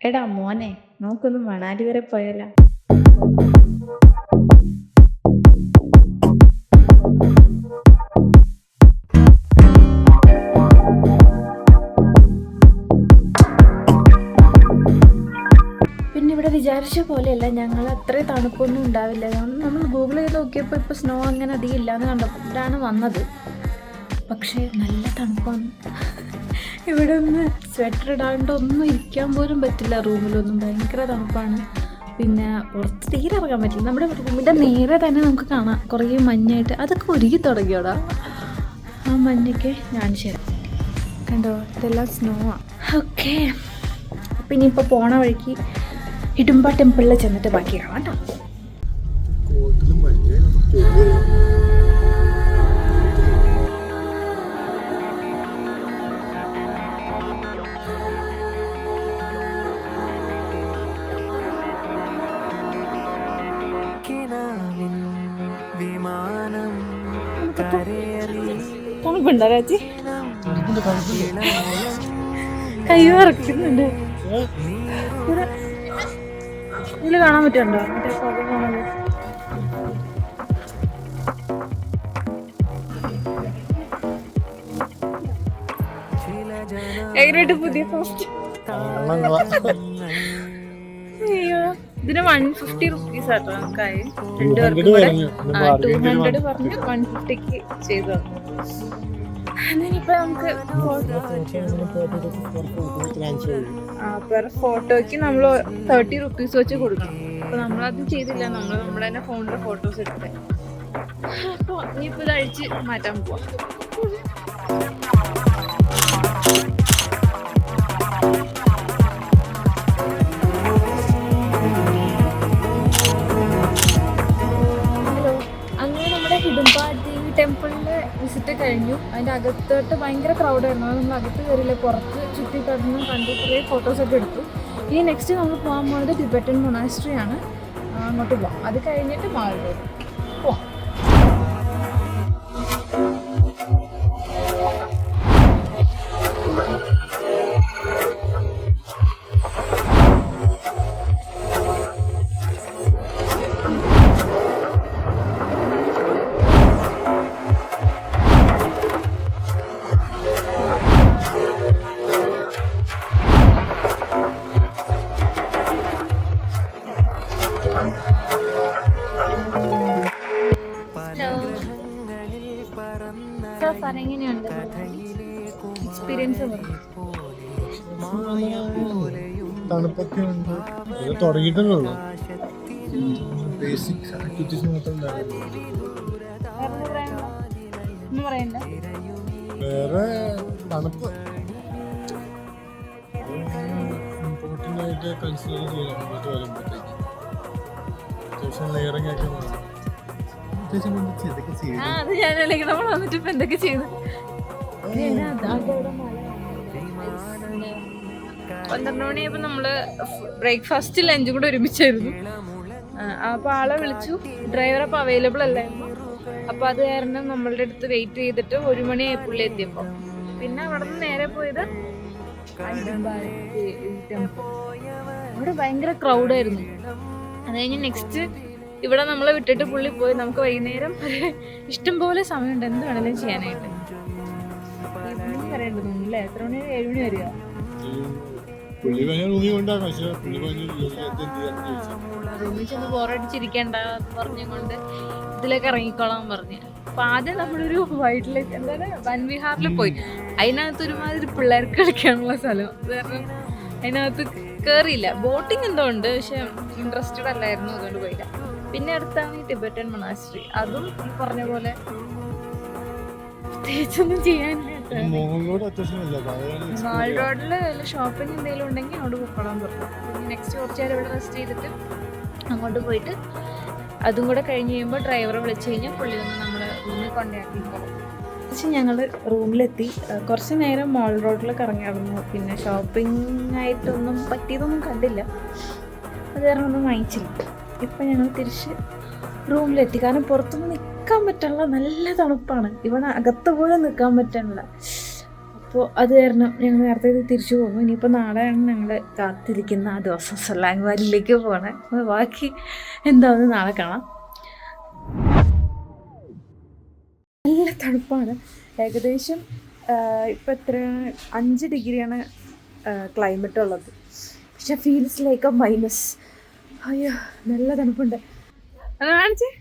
എടാ മോനെ, നമുക്കൊന്ന് മണാലി വരെ പോയാലോ? പിന്നെ ഇവിടെ വിചാരിച്ച പോലെയല്ല, ഞങ്ങൾ അത്രയും തണുപ്പൊന്നും ഉണ്ടാവില്ല. നമ്മൾ ഗൂഗിൾ ചെയ്ത് നോക്കിയപ്പോൾ ഇപ്പോൾ സ്നോ അങ്ങനെ അധികം ഇല്ലയെന്ന് കണ്ടപ്പോഴാണ് വന്നത്. പക്ഷേ നല്ല തണുപ്പാണ്. ഇവിടെ ഒന്ന് സ്വെറ്റർ ഇടാണ്ട് ഒന്നും ഇരിക്കാൻ പോലും പറ്റില്ല. റൂമിലൊന്നും ഭയങ്കര തണുപ്പാണ്. പിന്നെ പുറത്ത് തീരെ ഇറങ്ങാൻ പറ്റില്ല. നമ്മുടെ റൂമിൻ്റെ നേരെ തന്നെ നമുക്ക് കാണാം കുറേ മഞ്ഞായിട്ട്. അതൊക്കെ ഒരുങ്ങി തുടങ്ങിയോടാ. ആ മഞ്ഞൊക്കെ ഞാൻ ശരി കണ്ടോ, ഇതെല്ലാം സ്നോ ആണ്. ഓക്കെ, അപ്പം ഇനിയിപ്പോൾ പോണ വഴിക്ക് ഇടുമ്പ ടെമ്പിളിൽ ചെന്നിട്ട് ബാക്കി കാണാം കേട്ടോ. തണുപ്പുണ്ടോ രാജി? കൈ വറക്കുന്നുണ്ട്. ഇതിൽ കാണാൻ പറ്റുന്നുണ്ടോ? മറ്റേ ഫോട്ടോ കാണാൻ എങ്ങനെയായിട്ട് പുതിയ പോസ്റ്റ്? അയ്യോ, ഇതിന് 150 റുപ്പീസ് ആട്ടോ നമുക്കായി. 200 പറഞ്ഞ് 150ക്ക് ചെയ്തു തന്നു. അതിനിപ്പോ നമുക്ക് പെർ ഫോട്ടോയ്ക്ക് നമ്മൾ 30 റുപ്പീസ് വെച്ച് കൊടുക്കണം. അപ്പൊ നമ്മളത് ചെയ്തില്ല. നമ്മൾ നമ്മുടെ തന്നെ ഫോണിലെ ഫോട്ടോസ് എടുത്തേ. അപ്പൊ ഇനിയിപ്പോ ഇത് അഴിച്ച് മാറ്റാൻ പോവാം. ടെമ്പിളിൽ വിസിറ്റ് കഴിഞ്ഞു. അതിൻ്റെ അകത്തോട്ട് ഭയങ്കര ക്രൗഡായിരുന്നു. അത് നമ്മൾ അകത്ത് കയറിയില്ല, പുറത്ത് ചുറ്റി കടന്ന് കണ്ട് കുറേ ഫോട്ടോസൊക്കെ എടുത്തു. ഇനി നെക്സ്റ്റ് നമ്മൾ പോകാൻ പോകുന്നത് ടിബറ്റൻ മൊണാസ്ട്രി ആണ്. അങ്ങോട്ട് പോകാം. അത് കഴിഞ്ഞിട്ട് മാൾഡോർ പോവാം. എങ്ങനെയുണ്ട് എക്സ്പീരിയൻസ്? തണുപ്പൊക്കെ ഉണ്ട്. ഇത് തുടങ്ങിയിട്ടുള്ളൂ. ബേസിക് ആക്ടിവിറ്റീസ് മാത്രം. വേറെ തണുപ്പ് ഇമ്പോർട്ടൻ്റ് ആയിട്ട് കൺസിഡർ ചെയ്യണം. ഇങ്ങോട്ട് വരുമ്പോഴത്തേക്ക് അത്യാവശ്യം ലെയറിംഗ് ഒക്കെ വേണം. അത് ഞാനല്ലെങ്കിൽ നമ്മൾ വന്നിട്ട് ഇപ്പൊ എന്തൊക്കെ ചെയ്തു. 12 മണിയായപ്പോൾ നമ്മള് ബ്രേക്ക്ഫാസ്റ്റ് ലഞ്ചും കൂടെ ഒരുമിച്ചായിരുന്നു. അപ്പോൾ ആളെ വിളിച്ചു. ഡ്രൈവർ അപ്പോൾ അവൈലബിൾ അല്ലായിരുന്നു. അപ്പോൾ അത് കാരണം നമ്മളുടെ അടുത്ത് വെയിറ്റ് ചെയ്തിട്ട് 1 മണിയായി പുള്ളി എത്തിയപ്പോൾ. പിന്നെ അവിടെ നിന്ന് നേരെ പോയത് ഇവിടെ ഭയങ്കര ക്രൗഡായിരുന്നു. അത് കഴിഞ്ഞ് നെക്സ്റ്റ് ഇവിടെ നമ്മളെ വിട്ടിട്ട് പുള്ളി പോയി. നമുക്ക് വൈകുന്നേരം ഇഷ്ടംപോലെ സമയമുണ്ട് എന്ത് വേണമെങ്കിലും ചെയ്യാനായിട്ട്. പറയണ്ടല്ലേ, എത്ര മണി? 7 മണി വരിക. റൂമിൽ ചെന്ന് ബോറടിച്ചിരിക്കണ്ട പറഞ്ഞുകൊണ്ട് ഇതിലേക്ക് ഇറങ്ങിക്കോളാൻ പറഞ്ഞു. അപ്പൊ ആദ്യം നമ്മളൊരു വൈൽഡ് എന്താണ് വൻവിഹാറിൽ പോയി. അതിനകത്ത് ഒരുമാതിരി പിള്ളേർക്ക് കളിക്കാനുള്ള സ്ഥലം. കാരണം അതിനകത്ത് കയറിയില്ല. ബോട്ടിങ് എന്തോ ഉണ്ട്, പക്ഷെ ഇൻട്രസ്റ്റഡ് അല്ലായിരുന്നു, അതുകൊണ്ട് പോയില്ല. പിന്നെ അടുത്താണ് ഈ ടിബറ്റൻ മൊണാസ്ട്രി. അതും ഈ പറഞ്ഞ പോലെ പ്രത്യേകിച്ചൊന്നും ചെയ്യാനില്ല. മാൾ റോഡിൽ ഷോപ്പിംഗ് എന്തെങ്കിലും ഉണ്ടെങ്കിൽ അങ്ങോട്ട് പൊക്കോളാൻ പറഞ്ഞു. പിന്നെ നെക്സ്റ്റ് കുറച്ച് നേരം ഇവിടെ റെസ്റ്റ് ചെയ്തിട്ട് അങ്ങോട്ട് പോയിട്ട് അതും കൂടെ കഴിഞ്ഞ് കഴിയുമ്പോൾ ഡ്രൈവറെ വിളിച്ച് കഴിഞ്ഞാൽ പുള്ളി വന്ന് നമ്മളെ റൂമിൽ കൊണ്ടാക്കിക്കോളും. പക്ഷെ ഞങ്ങൾ റൂമിലെത്തി. കുറച്ച് നേരം മാൾ റോഡിൽ കറങ്ങിയായിരുന്നു. പിന്നെ ഷോപ്പിംഗ് ആയിട്ടൊന്നും പറ്റിയതൊന്നും കണ്ടില്ല. അത് കാരണം ഒന്നും വാങ്ങിച്ചില്ല. ഇപ്പം ഞങ്ങൾ തിരിച്ച് റൂമിലെത്തി. കാരണം പുറത്തൊന്നും നിൽക്കാൻ പറ്റുള്ള നല്ല തണുപ്പാണ്. ഇവിടെ അകത്ത് പോലും നിൽക്കാൻ പറ്റുന്നില്ല. അപ്പോൾ അത് കാരണം ഞങ്ങൾ നേരത്തെ തിരിച്ചു പോകുന്നു. ഇനിയിപ്പോൾ നാളെയാണ് ഞങ്ങൾ കാത്തിരിക്കുന്ന ആ ദിവസം സൊല്ലാങ് വാലിയിലേക്ക് പോകണേ. അപ്പോൾ ബാക്കി എന്താണെന്ന് നാളെ കാണാം. നല്ല തണുപ്പാണ്. ഏകദേശം ഇപ്പോൾ എത്രയാണ് 5 ഡിഗ്രിയാണ് ക്ലൈമറ്റ് ഉള്ളത്. പക്ഷെ ഫീൽസ് ലൈക്ക് മൈനസ്. അയ്യോ നല്ല തണുപ്പുണ്ട്. കാണിച്ചേ